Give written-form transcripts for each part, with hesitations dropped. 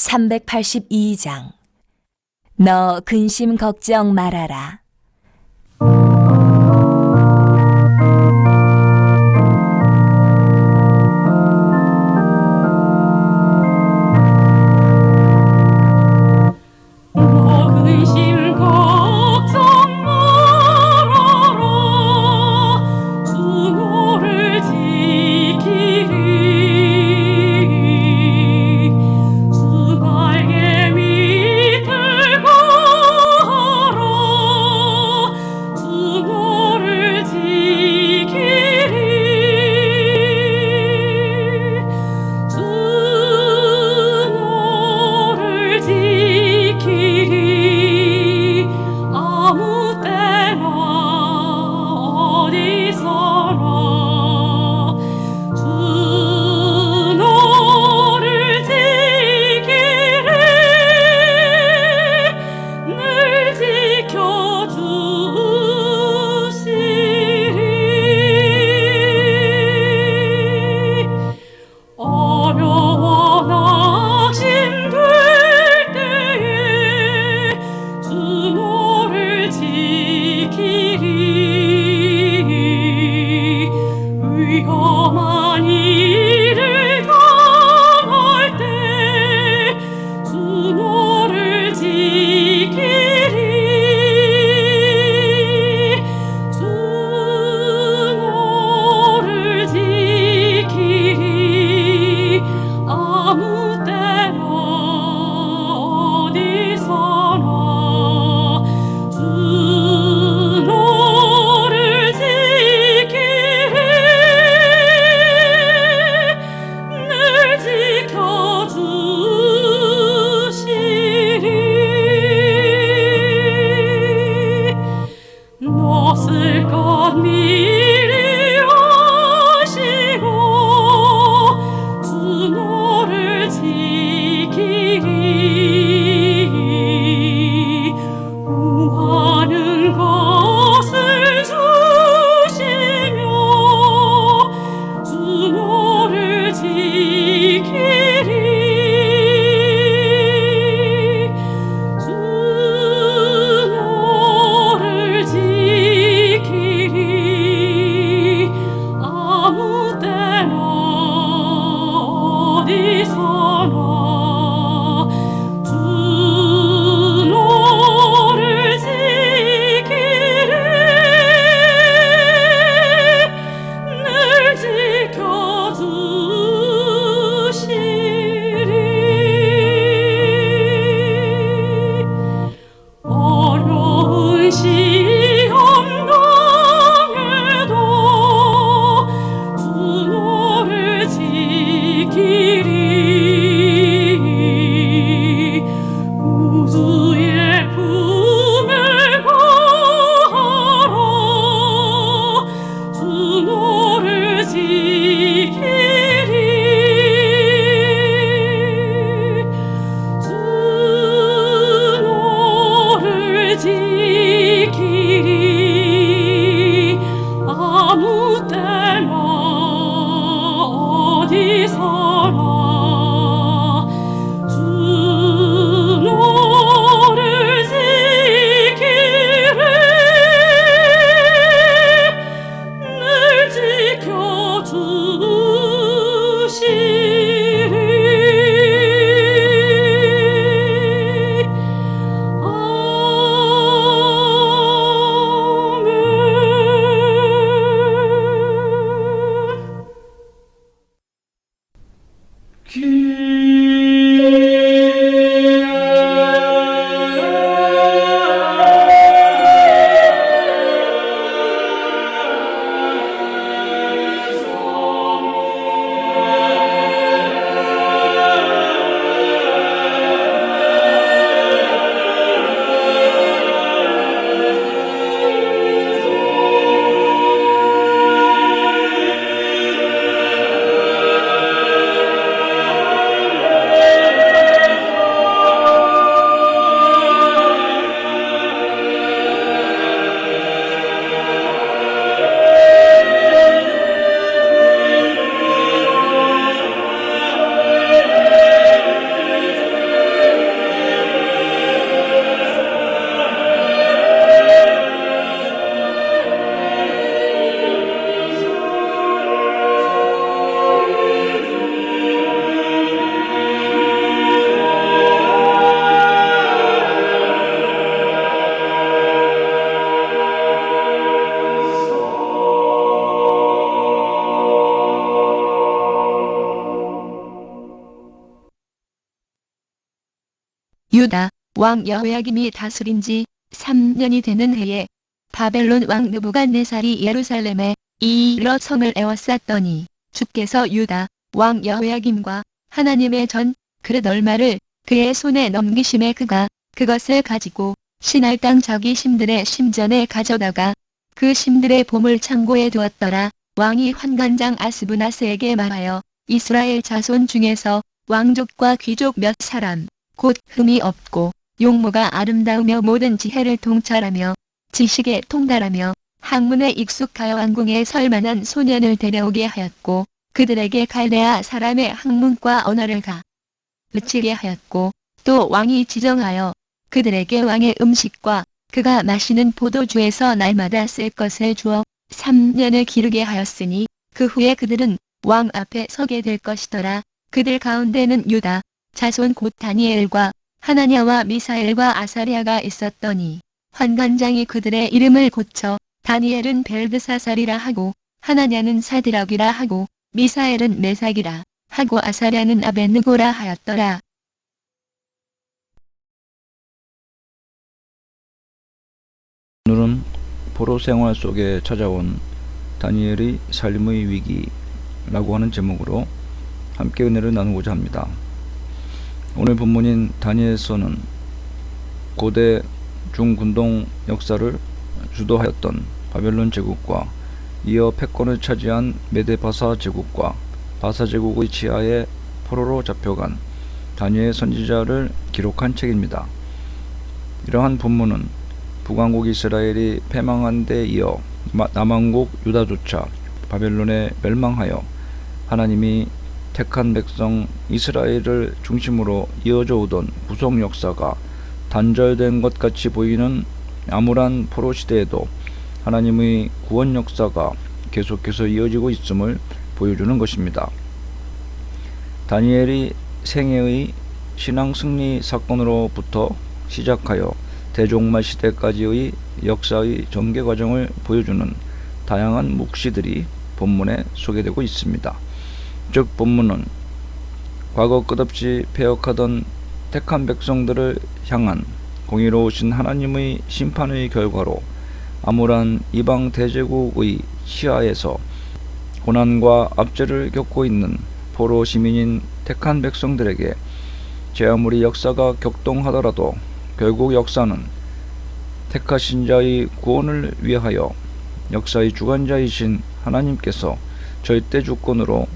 382장. 너 근심 걱정 말아라. 너 근심 걱정 말아라. 주 너를 지키리. 주 날개 밑에 가라. 유다 왕 여호야김이 다스린 지 3년이 되는 해에 바벨론 왕 느부갓네살이 예루살렘에 이르러 성을 에워쌌더니 주께서 유다 왕 여호야김과 하나님의 전 그릇 얼마를 그의 손에 넘기심에 그가 그것을 가지고 신할 땅 자기 심들의 심전에 가져다가 그 심들의 보물 창고에 두었더라. 왕이 환관장 아스브나스에게 말하여 이스라엘 자손 중에서 왕족과 귀족 몇 사람 곧 흠이 없고 용모가 아름다우며 모든 지혜를 통찰하며 지식에 통달하며 학문에 익숙하여 왕궁에 설 만한 소년을 데려오게 하였고 그들에게 갈대아 사람의 학문과 언어를 가르치게 하였고 또 왕이 지정하여 그들에게 왕의 음식과 그가 마시는 포도주에서 날마다 쓸 것을 주어 3년을 기르게 하였으니 그 후에 그들은 왕 앞에 서게 될 것이더라. 그들 가운데는 유다 자손 곧 다니엘과 하나냐와 미사엘과 아사랴가 있었더니 환관장이 그들의 이름을 고쳐 다니엘은 벨드사살이라 하고 하나냐는 사드락이라 하고 미사엘은 메삭이라 하고 아사랴는 아벳느고라 하였더라. 오늘은 포로 생활 속에 찾아온 다니엘의 삶의 위기라고 하는 제목으로 함께 은혜를 나누고자 합니다. 오늘 본문인 다니엘서는 고대 중군동 역사를 주도하였던 바벨론 제국과 이어 패권을 차지한 메데바사 제국과 바사 제국의 지하에 포로로 잡혀간 다니엘 선지자를 기록한 책입니다. 이러한 본문은 북왕국 이스라엘이 패망한 데 이어 남왕국 유다조차 바벨론에 멸망하여 하나님이 택한 백성 이스라엘을 중심으로 이어져 오던 구속 역사가 단절된 것 같이 보이는 암울한 포로 시대에도 하나님의 구원 역사가 계속해서 이어지고 있음을 보여주는 것입니다. 다니엘이 생애의 신앙 승리 사건으로부터 시작하여 대종말 시대까지의 역사의 전개 과정을 보여주는 다양한 묵시들이 본문에 소개되고 있습니다. 즉 본문은 과거 끝없이 패역하던 택한 백성들을 향한 공의로우신 하나님의 심판의 결과로 암울한 이방 대제국의 시야에서 고난과 압제를 겪고 있는 포로 시민인 택한 백성들에게 제 아무리 역사가 격동하더라도 결국 역사는 택하신 자의 구원을 위하여 역사의 주관자이신 하나님께서 절대 주권으로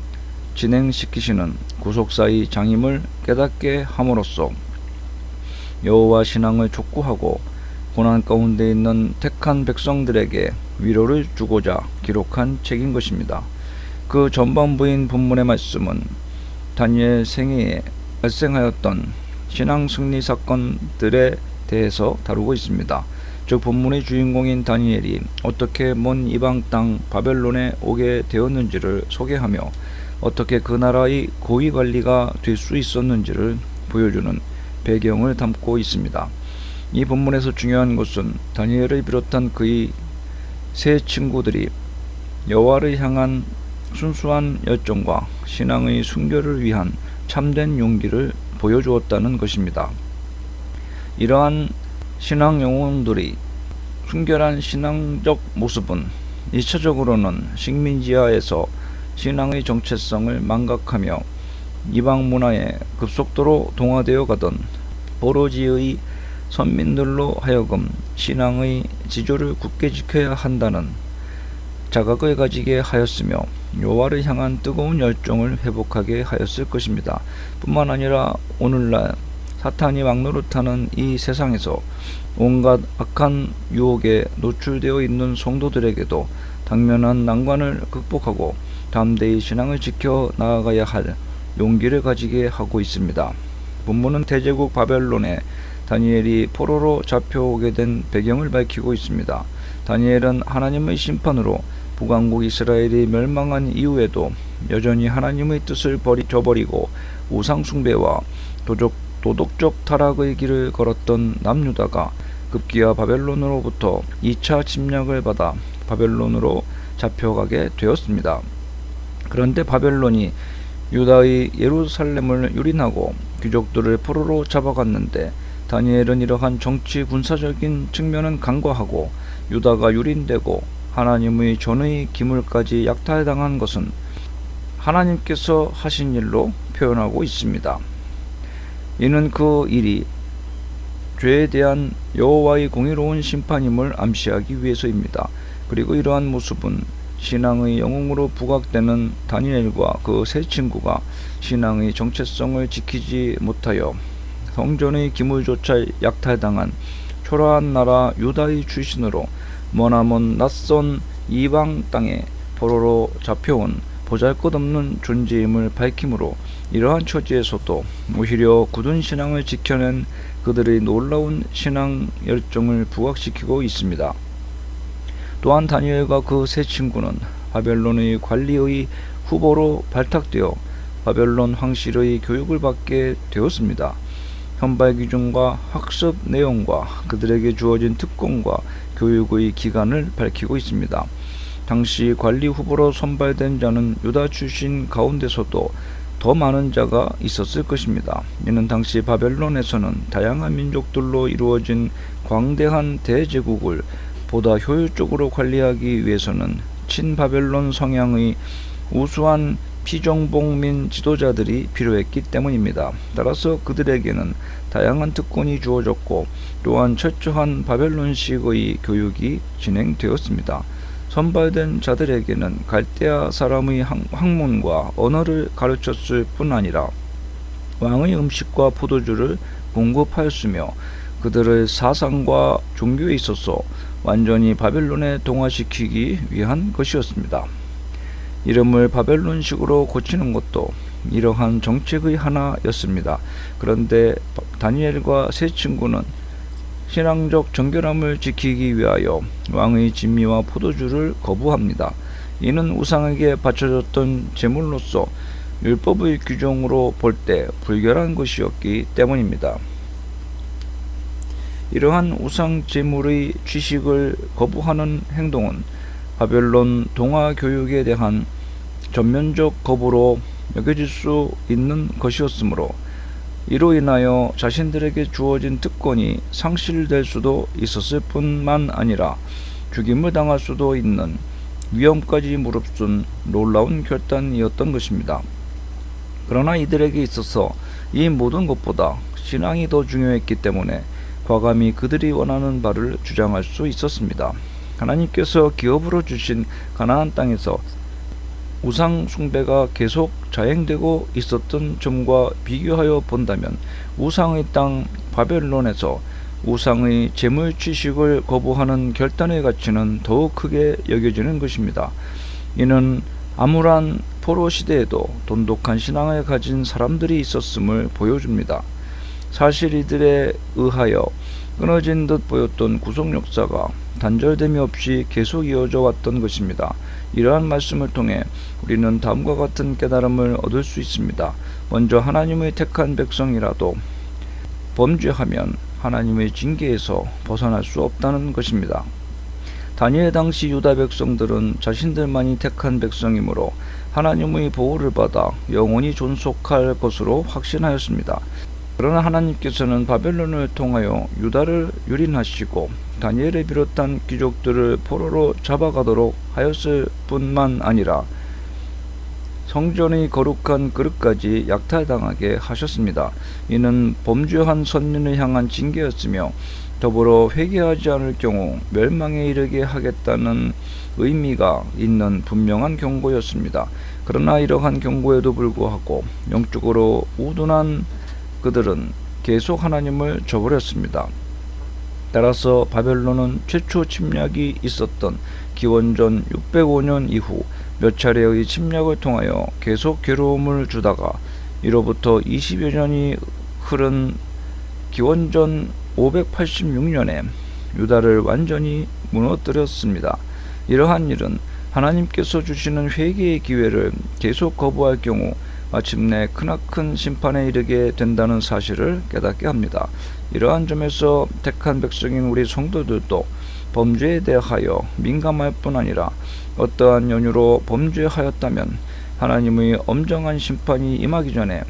진행시키시는 구속사의 장임을 깨닫게 함으로써 여호와 신앙을 촉구하고 고난 가운데 있는 택한 백성들에게 위로를 주고자 기록한 책인 것입니다. 그 전반부인 본문의 말씀은 다니엘 생애에 발생하였던 신앙 승리 사건들에 대해서 다루고 있습니다. 즉 본문의 주인공인 다니엘이 어떻게 먼 이방 땅 바벨론에 오게 되었는지를 소개하며 어떻게 그 나라의 고위 관리가 될 수 있었는지를 보여주는 배경을 담고 있습니다. 이 본문에서 중요한 것은 다니엘을 비롯한 그의 세 친구들이 여호와를 향한 순수한 열정과 신앙의 순결을 위한 참된 용기를 보여주었다는 것입니다. 이러한 신앙 영혼들이 순결한 신앙적 모습은 1차적으로는 식민지하에서 신앙의 정체성을 망각하며 이방 문화에 급속도로 동화되어 가던 포로지의 선민들로 하여금 신앙의 지조를 굳게 지켜야 한다는 자각을 가지게 하였으며 여호와를 향한 뜨거운 열정을 회복하게 하였을 것입니다. 뿐만 아니라 오늘날 사탄이 막노릇하는 이 세상에서 온갖 악한 유혹에 노출되어 있는 성도들에게도 당면한 난관을 극복하고 담대히 신앙을 지켜 나아가야 할 용기를 가지게 하고 있습니다. 본문은 대제국 바벨론에 다니엘이 포로로 잡혀오게 된 배경을 밝히고 있습니다. 다니엘은 하나님의 심판으로 북왕국 이스라엘이 멸망한 이후에도 여전히 하나님의 뜻을 저버리고 우상숭배와 도덕적 타락의 길을 걸었던 남유다가 급기야 바벨론으로부터 2차 침략을 받아 바벨론으로 잡혀가게 되었습니다. 그런데 바벨론이 유다의 예루살렘을 유린하고 귀족들을 포로로 잡아갔는데 다니엘은 이러한 정치 군사적인 측면은 간과하고 유다가 유린되고 하나님의 전의 기물까지 약탈당한 것은 하나님께서 하신 일로 표현하고 있습니다. 이는 그 일이 죄에 대한 여호와의 공의로운 심판임을 암시하기 위해서입니다. 그리고 이러한 모습은 신앙의 영웅으로 부각되는 다니엘과 그 세 친구가 신앙의 정체성을 지키지 못하여 성전의 기물조차 약탈당한 초라한 나라 유다의 출신으로 머나먼 낯선 이방 땅에 포로로 잡혀온 보잘것없는 존재임을 밝히므로 이러한 처지에서도 오히려 굳은 신앙을 지켜낸 그들의 놀라운 신앙 열정을 부각시키고 있습니다. 또한 다니엘과 그 세 친구는 바벨론의 관리의 후보로 발탁되어 바벨론 황실의 교육을 받게 되었습니다. 현발 기준과 학습 내용과 그들에게 주어진 특권과 교육의 기간을 밝히고 있습니다. 당시 관리 후보로 선발된 자는 유다 출신 가운데서도 더 많은 자가 있었을 것입니다. 이는 당시 바벨론에서는 다양한 민족들로 이루어진 광대한 대제국을 보다 효율적으로 관리하기 위해서는 친바벨론 성향의 우수한 피정복민 지도자들이 필요했기 때문입니다. 따라서 그들에게는 다양한 특권이 주어졌고 또한 철저한 바벨론식의 교육이 진행되었습니다. 선발된 자들에게는 갈대아 사람의 학문과 언어를 가르쳤을 뿐 아니라 왕의 음식과 포도주를 공급하였으며 그들의 사상과 종교에 있어서 완전히 바벨론에 동화시키기 위한 것이었습니다. 이름을 바벨론식으로 고치는 것도 이러한 정책의 하나였습니다. 그런데 다니엘과 세 친구는 신앙적 정결함을 지키기 위하여 왕의 진미와 포도주를 거부합니다. 이는 우상에게 바쳐졌던 제물로서 율법의 규정으로 볼 때 불결한 것이었기 때문입니다. 이러한 우상 제물의 취식을 거부하는 행동은 바벨론 동화 교육에 대한 전면적 거부로 여겨질 수 있는 것이었으므로 이로 인하여 자신들에게 주어진 특권이 상실될 수도 있었을 뿐만 아니라 죽임을 당할 수도 있는 위험까지 무릅쓴 놀라운 결단이었던 것입니다. 그러나 이들에게 있어서 이 모든 것보다 신앙이 더 중요했기 때문에 과감히 그들이 원하는 바를 주장할 수 있었습니다. 하나님께서 기업으로 주신 가나안 땅에서 우상 숭배가 계속 자행되고 있었던 점과 비교하여 본다면 우상의 땅 바벨론에서 우상의 제물 취식을 거부하는 결단의 가치는 더욱 크게 여겨지는 것입니다. 이는 암울한 포로 시대에도 돈독한 신앙을 가진 사람들이 있었음을 보여줍니다. 사실 이들에 의하여 끊어진 듯 보였던 구속 역사가 단절됨이 없이 계속 이어져 왔던 것입니다. 이러한 말씀을 통해 우리는 다음과 같은 깨달음을 얻을 수 있습니다. 먼저 하나님의 택한 백성이라도 범죄하면 하나님의 징계에서 벗어날 수 없다는 것입니다. 다니엘 당시 유다 백성들은 자신들만이 택한 백성이므로 하나님의 보호를 받아 영원히 존속할 것으로 확신하였습니다. 그러나 하나님께서는 바벨론을 통하여 유다를 유린하시고 다니엘을 비롯한 귀족들을 포로로 잡아가도록 하였을 뿐만 아니라 성전의 거룩한 그릇까지 약탈당하게 하셨습니다. 이는 범죄한 선민을 향한 징계였으며 더불어 회개하지 않을 경우 멸망에 이르게 하겠다는 의미가 있는 분명한 경고였습니다. 그러나 이러한 경고에도 불구하고 영적으로 우둔한 그들은 계속 하나님을 저버렸습니다. 따라서 바벨론은 최초 침략이 있었던 기원전 605년 이후 몇 차례의 침략을 통하여 계속 괴로움을 주다가 이로부터 20여 년이 흐른 기원전 586년에 유다를 완전히 무너뜨렸습니다. 이러한 일은 하나님께서 주시는 회개의 기회를 계속 거부할 경우 마침내 크나큰 심판에 이르게 된다는 사실을 깨닫게 합니다. 이러한 점에서 택한 백성인 우리 성도들도 범죄에 대하여 민감할 뿐 아니라 어떠한 연유로 범죄하였다면 하나님의 엄정한 심판이 임하기 전에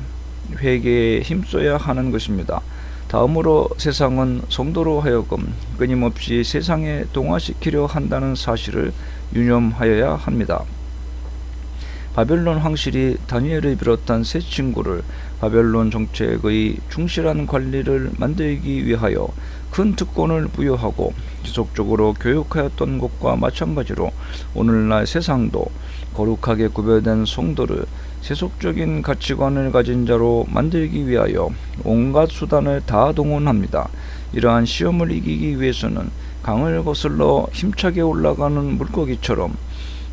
회개에 힘써야 하는 것입니다. 다음으로 세상은 성도로 하여금 끊임없이 세상에 동화시키려 한다는 사실을 유념하여야 합니다. 바벨론 황실이 다니엘을 비롯한 세 친구를 바벨론 정책의 충실한 관리를 만들기 위하여 큰 특권을 부여하고 지속적으로 교육하였던 것과 마찬가지로 오늘날 세상도 거룩하게 구별된 성도를 세속적인 가치관을 가진 자로 만들기 위하여 온갖 수단을 다 동원합니다. 이러한 시험을 이기기 위해서는 강을 거슬러 힘차게 올라가는 물고기처럼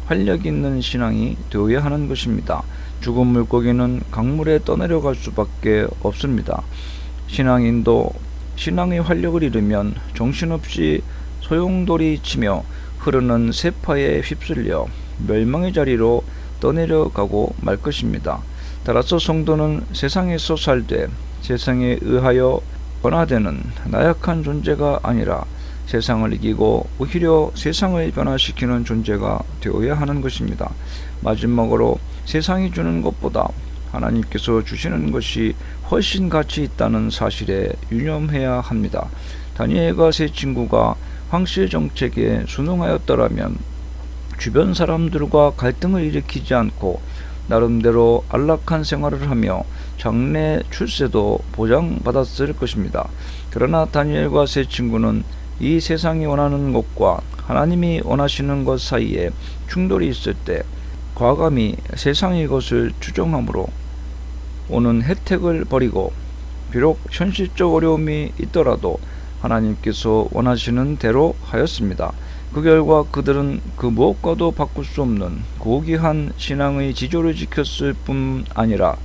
활력 있는 신앙이 되어야 하는 것입니다. 죽은 물고기는 강물에 떠내려갈 수밖에 없습니다. 신앙인도 신앙의 활력을 잃으면 정신없이 소용돌이 치며 흐르는 세파에 휩쓸려 멸망의 자리로 떠내려가고 말 것입니다. 따라서 성도는 세상에서 살되 세상에 의하여 변화되는 나약한 존재가 아니라 세상을 이기고 오히려 세상을 변화시키는 존재가 되어야 하는 것입니다. 마지막으로 세상이 주는 것보다 하나님께서 주시는 것이 훨씬 가치 있다는 사실에 유념해야 합니다. 다니엘과 세 친구가 황실 정책에 순응하였더라면 주변 사람들과 갈등을 일으키지 않고 나름대로 안락한 생활을 하며 장래 출세도 보장받았을 것입니다. 그러나 다니엘과 세 친구는 이 세상이 원하는 것과 하나님이 원하시는 것 사이에 충돌이 있을 때 과감히 세상의 것을 추종함으로 오는 혜택을 버리고 비록 현실적 어려움이 있더라도 하나님께서 원하시는 대로 하였습니다. 그 결과 그들은 그 무엇과도 바꿀 수 없는 고귀한 신앙의 지조를 지켰을 뿐 아니라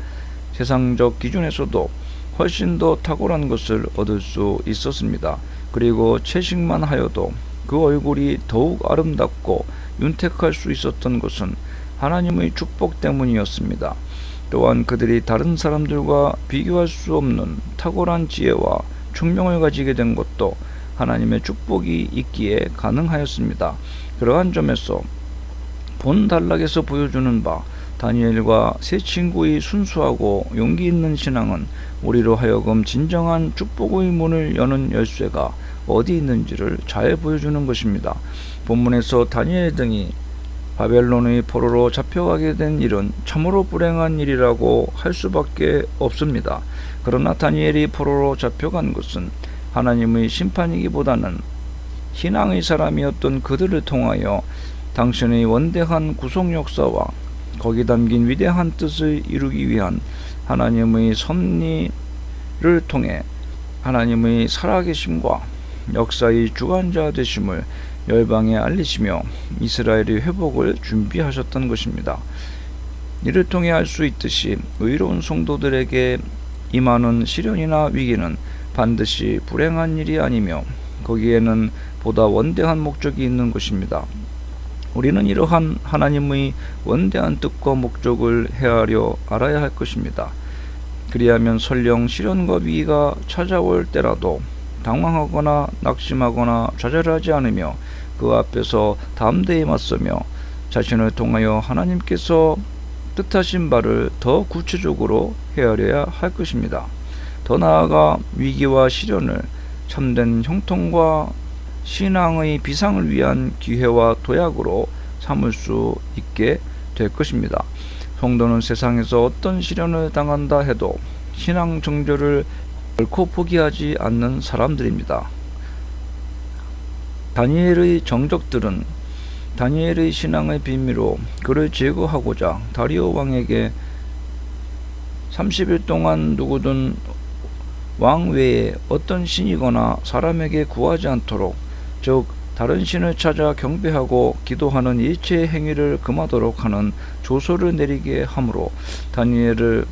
세상적 기준에서도 훨씬 더 탁월한 것을 얻을 수 있었습니다. 그리고 채식만 하여도 그 얼굴이 더욱 아름답고 윤택할 수 있었던 것은 하나님의 축복 때문이었습니다. 또한 그들이 다른 사람들과 비교할 수 없는 탁월한 지혜와 총명을 가지게 된 것도 하나님의 축복이 있기에 가능하였습니다. 그러한 점에서 본 단락에서 보여주는 바 다니엘과 세 친구의 순수하고 용기 있는 신앙은 우리로 하여금 진정한 축복의 문을 여는 열쇠가 어디 있는지를 잘 보여주는 것입니다. 본문에서 다니엘 등이 바벨론의 포로로 잡혀가게 된 일은 참으로 불행한 일이라고 할 수밖에 없습니다. 그러나 다니엘이 포로로 잡혀간 것은 하나님의 심판이기보다는 신앙의 사람이었던 그들을 통하여 당신의 원대한 구속 역사와 거기 담긴 위대한 뜻을 이루기 위한 하나님의 섭리를 통해 하나님의 살아계심과 역사의 주관자 되심을 열방에 알리시며 이스라엘의 회복을 준비하셨던 것입니다. 이를 통해 알 수 있듯이 의로운 성도들에게 임하는 시련이나 위기는 반드시 불행한 일이 아니며 거기에는 보다 원대한 목적이 있는 것입니다. 우리는 이러한 하나님의 원대한 뜻과 목적을 헤아려 알아야 할 것입니다. 그리하면 설령 시련과 위기가 찾아올 때라도 당황하거나 낙심하거나 좌절하지 않으며 그 앞에서 담대히 맞서며 자신을 통하여 하나님께서 뜻하신 바를 더 구체적으로 헤아려야 할 것입니다. 더 나아가 위기와 시련을 참된 형통과 신앙의 비상을 위한 기회와 도약으로 삼을 수 있게 될 것입니다. 성도는 세상에서 어떤 시련을 당한다 해도 신앙 정절을 결코 포기하지 않는 사람들입니다. 다니엘의 정적들은 다니엘의 신앙의 비밀로 그를 제거하고자 다리오 왕에게 30일 동안 누구든 왕 외에 어떤 신이거나 사람에게 구하지 않도록, 즉 다른 신을 찾아 경배하고 기도하는 일체의 행위를 금하도록 하는 조서를 내리게 하므로 다니엘을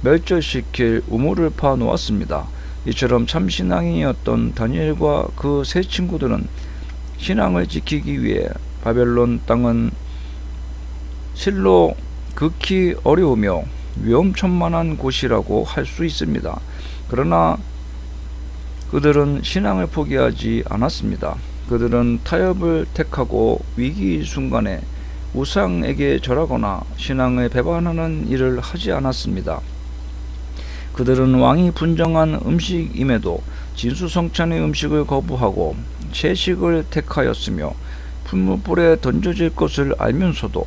멸절시킬 우물을 파 놓았습니다. 이처럼 참 신앙인이었던 다니엘과 그 세 친구들은 신앙을 지키기 위해 바벨론 땅은 실로 극히 어려우며 위험천만한 곳이라고 할 수 있습니다. 그러나 그들은 신앙을 포기하지 않았습니다. 그들은 타협을 택하고 위기 순간에 우상에게 절하거나 신앙을 배반하는 일을 하지 않았습니다. 그들은 왕이 분정한 음식임에도 진수성찬의 음식을 거부하고 채식을 택하였으며 풀무불에 던져질 것을 알면서도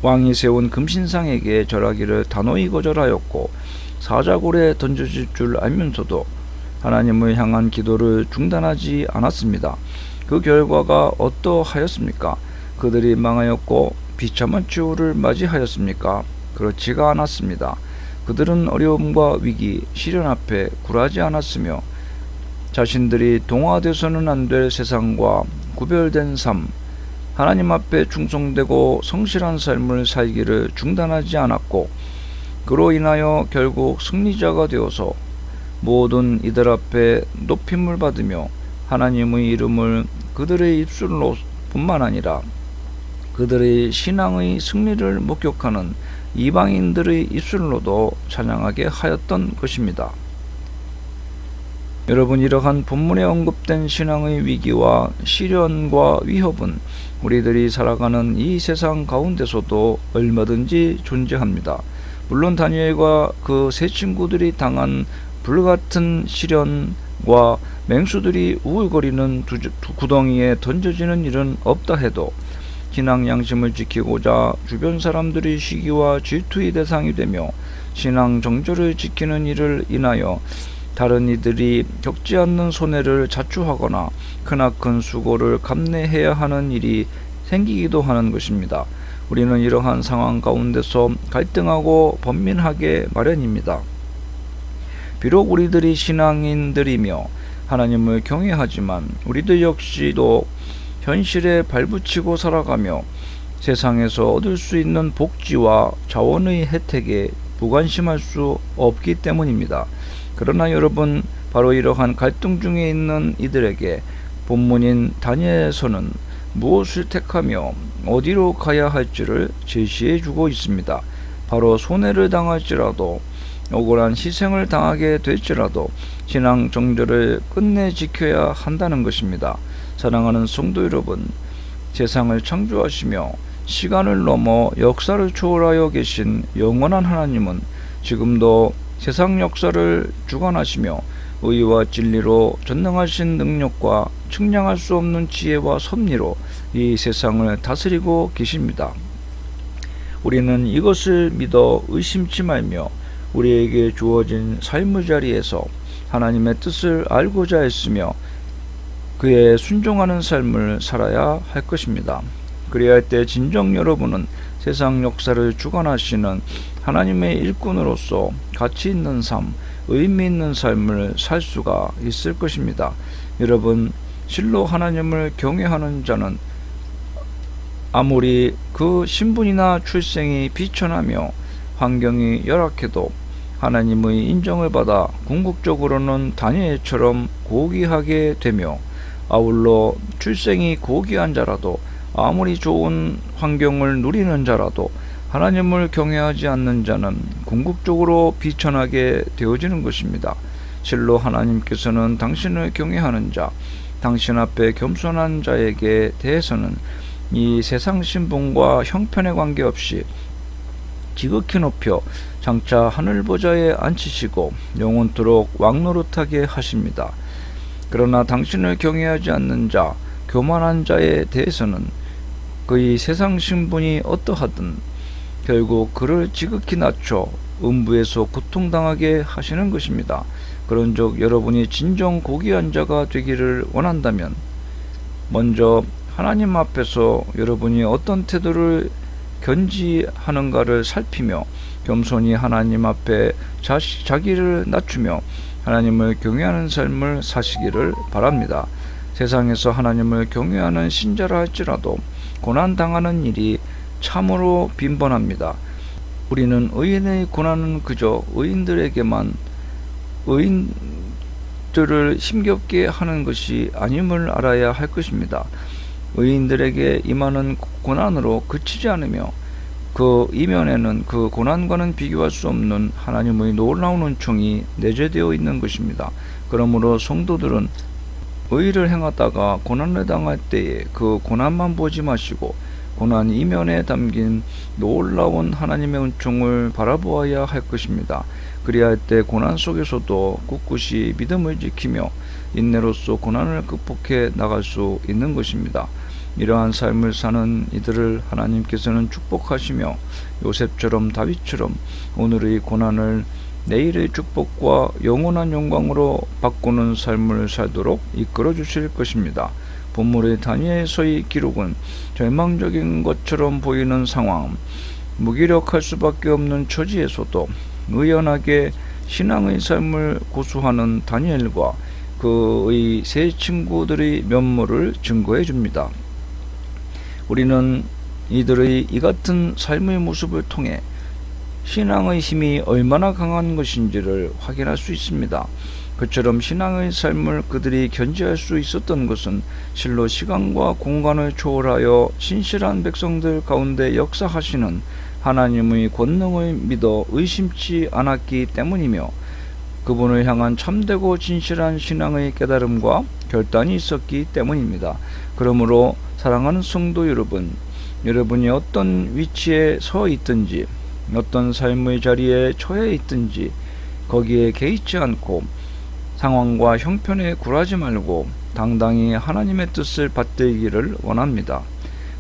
왕이 세운 금신상에게 절하기를 단호히 거절하였고 사자굴에 던져질 줄 알면서도 하나님을 향한 기도를 중단하지 않았습니다. 그 결과가 어떠하였습니까? 그들이 망하였고 비참한 최후를 맞이하였습니까? 그렇지가 않았습니다. 그들은 어려움과 위기, 시련 앞에 굴하지 않았으며 자신들이 동화돼서는 안 될 세상과 구별된 삶, 하나님 앞에 충성되고 성실한 삶을 살기를 중단하지 않았고 그로 인하여 결국 승리자가 되어서 모든 이들 앞에 높임을 받으며 하나님의 이름을 그들의 입술로 뿐만 아니라 그들의 신앙의 승리를 목격하는 이방인들의 입술로도 찬양하게 하였던 것입니다. 여러분, 이러한 본문에 언급된 신앙의 위기와 시련과 위협은 우리들이 살아가는 이 세상 가운데서도 얼마든지 존재합니다. 물론 다니엘과 그 세 친구들이 당한 불같은 시련과 맹수들이 우울거리는 구덩이에 던져지는 일은 없다 해도 신앙 양심을 지키고자 주변 사람들의 시기와 질투의 대상이 되며 신앙 정절을 지키는 일을 인하여 다른 이들이 겪지 않는 손해를 자초하거나 크나큰 수고를 감내해야 하는 일이 생기기도 하는 것입니다. 우리는 이러한 상황 가운데서 갈등하고 번민하게 마련입니다. 비록 우리들이 신앙인들이며 하나님을 경외하지만 우리들 역시도 현실에 발붙이고 살아가며 세상에서 얻을 수 있는 복지와 자원의 혜택에 무관심할 수 없기 때문입니다. 그러나 여러분, 바로 이러한 갈등 중에 있는 이들에게 본문인 다니엘서는 무엇을 택하며 어디로 가야 할지를 제시해 주고 있습니다. 바로 손해를 당할지라도 억울한 희생을 당하게 될지라도 신앙 정절을 끝내 지켜야 한다는 것입니다. 사랑하는 성도 여러분, 세상을 창조하시며 시간을 넘어 역사를 초월하여 계신 영원한 하나님은 지금도 세상 역사를 주관하시며 의와 진리로 전능하신 능력과 측량할 수 없는 지혜와 섭리로 이 세상을 다스리고 계십니다. 우리는 이것을 믿어 의심치 말며 우리에게 주어진 삶의 자리에서 하나님의 뜻을 알고자 했으며 그에 순종하는 삶을 살아야 할 것입니다. 그래야 할 때 진정 여러분은 세상 역사를 주관하시는 하나님의 일꾼으로서 가치 있는 삶, 의미 있는 삶을 살 수가 있을 것입니다. 여러분, 실로 하나님을 경외하는 자는 아무리 그 신분이나 출생이 비천하며 환경이 열악해도 하나님의 인정을 받아 궁극적으로는 다니엘처럼 고귀하게 되며 아울러 출생이 고귀한 자라도 아무리 좋은 환경을 누리는 자라도 하나님을 경외하지 않는 자는 궁극적으로 비천하게 되어지는 것입니다. 실로 하나님께서는 당신을 경외하는 자, 당신 앞에 겸손한 자에게 대해서는 이 세상 신분과 형편에 관계없이 지극히 높여 장차 하늘 보좌에 앉히시고 영원토록 왕노릇하게 하십니다. 그러나 당신을 경외하지 않는 자, 교만한 자에 대해서는 그의 세상 신분이 어떠하든 결국 그를 지극히 낮춰 음부에서 고통당하게 하시는 것입니다. 그런즉 여러분이 진정 고귀한 자가 되기를 원한다면 먼저 하나님 앞에서 여러분이 어떤 태도를 견지하는가를 살피며 겸손히 하나님 앞에 자기를 낮추며 하나님을 경외하는 삶을 사시기를 바랍니다. 세상에서 하나님을 경외하는 신자라 할지라도 고난당하는 일이 참으로 빈번합니다. 우리는 의인의 고난은 그저 의인들에게만 의인들을 힘겹게 하는 것이 아님을 알아야 할 것입니다. 의인들에게 임하는 고난으로 그치지 않으며 그 이면에는 그 고난과는 비교할 수 없는 하나님의 놀라운 은총이 내재되어 있는 것입니다. 그러므로 성도들은 의를 행하다가 고난을 당할 때에 그 고난만 보지 마시고 고난 이면에 담긴 놀라운 하나님의 은총을 바라보아야 할 것입니다. 그리할 때 고난 속에서도 꿋꿋이 믿음을 지키며 인내로써 고난을 극복해 나갈 수 있는 것입니다. 이러한 삶을 사는 이들을 하나님께서는 축복하시며 요셉처럼 다윗처럼 오늘의 고난을 내일의 축복과 영원한 영광으로 바꾸는 삶을 살도록 이끌어 주실 것입니다. 본문의 다니엘서의 기록은 절망적인 것처럼 보이는 상황, 무기력할 수밖에 없는 처지에서도 의연하게 신앙의 삶을 고수하는 다니엘과 그의 세 친구들의 면모를 증거해 줍니다. 우리는 이들의 이 같은 삶의 모습을 통해 신앙의 힘이 얼마나 강한 것인지를 확인할 수 있습니다. 그처럼 신앙의 삶을 그들이 견지할 수 있었던 것은 실로 시간과 공간을 초월하여 신실한 백성들 가운데 역사하시는 하나님의 권능을 믿어 의심치 않았기 때문이며 그분을 향한 참되고 진실한 신앙의 깨달음과 결단이 있었기 때문입니다. 그러므로 사랑하는 성도 여러분, 여러분이 어떤 위치에 서 있든지 어떤 삶의 자리에 처해 있든지 거기에 개의치 않고 상황과 형편에 굴하지 말고 당당히 하나님의 뜻을 받들기를 원합니다.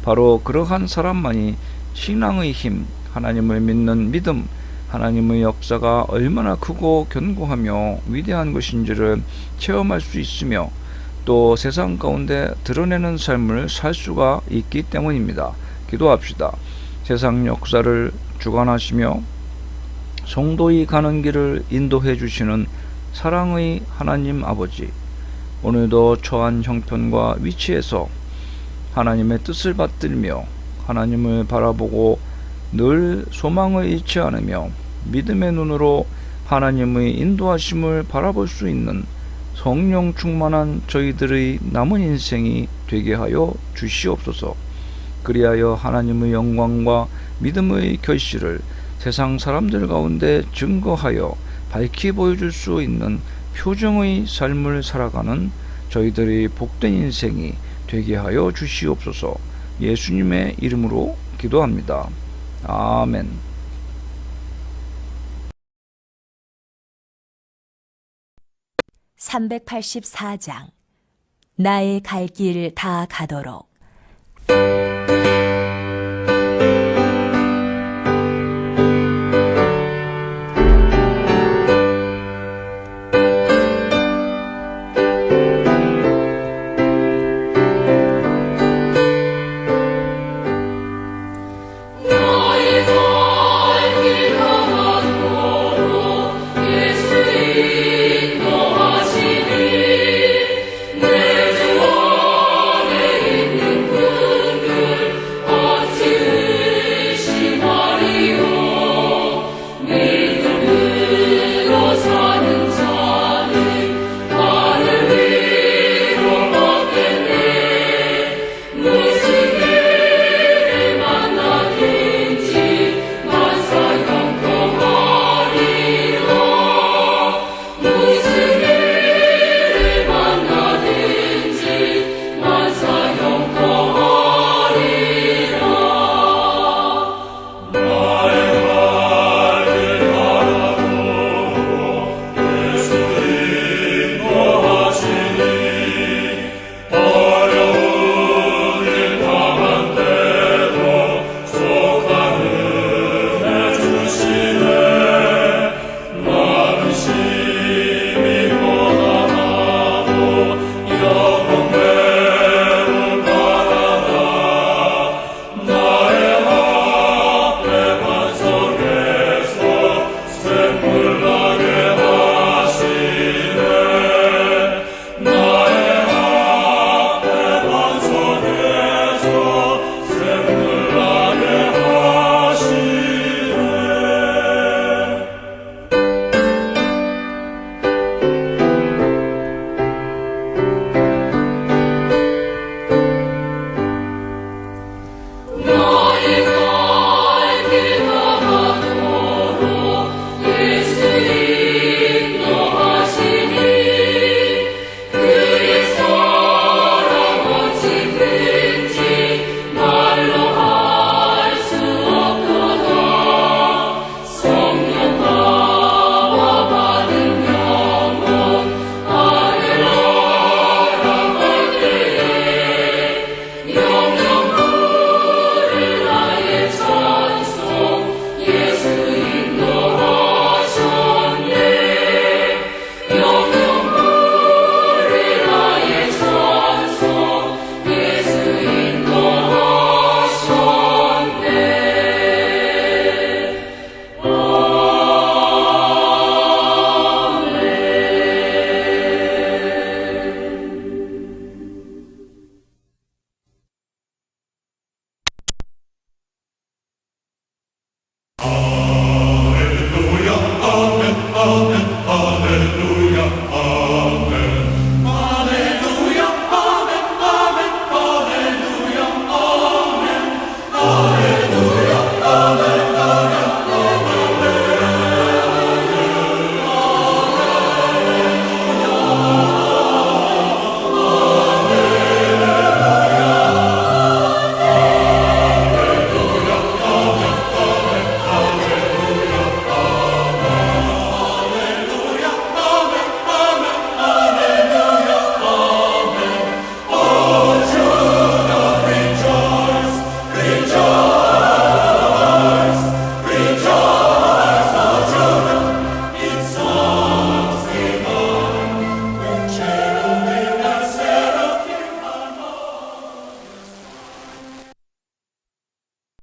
바로 그러한 사람만이 신앙의 힘, 하나님을 믿는 믿음, 하나님의 역사가 얼마나 크고 견고하며 위대한 것인지를 체험할 수 있으며 또 세상 가운데 드러내는 삶을 살 수가 있기 때문입니다. 기도합시다. 세상 역사를 주관하시며 성도의 가는 길을 인도해 주시는 사랑의 하나님 아버지, 오늘도 처한 형편과 위치에서 하나님의 뜻을 받들며 하나님을 바라보고 늘 소망을 잃지 않으며 믿음의 눈으로 하나님의 인도하심을 바라볼 수 있는 성령 충만한 저희들의 남은 인생이 되게 하여 주시옵소서. 그리하여 하나님의 영광과 믿음의 결실을 세상 사람들 가운데 증거하여 밝히 보여줄 수 있는 표정의 삶을 살아가는 저희들의 복된 인생이 되게 하여 주시옵소서. 예수님의 이름으로 기도합니다. 아멘. (384장) 나의 갈 길 다 가도록.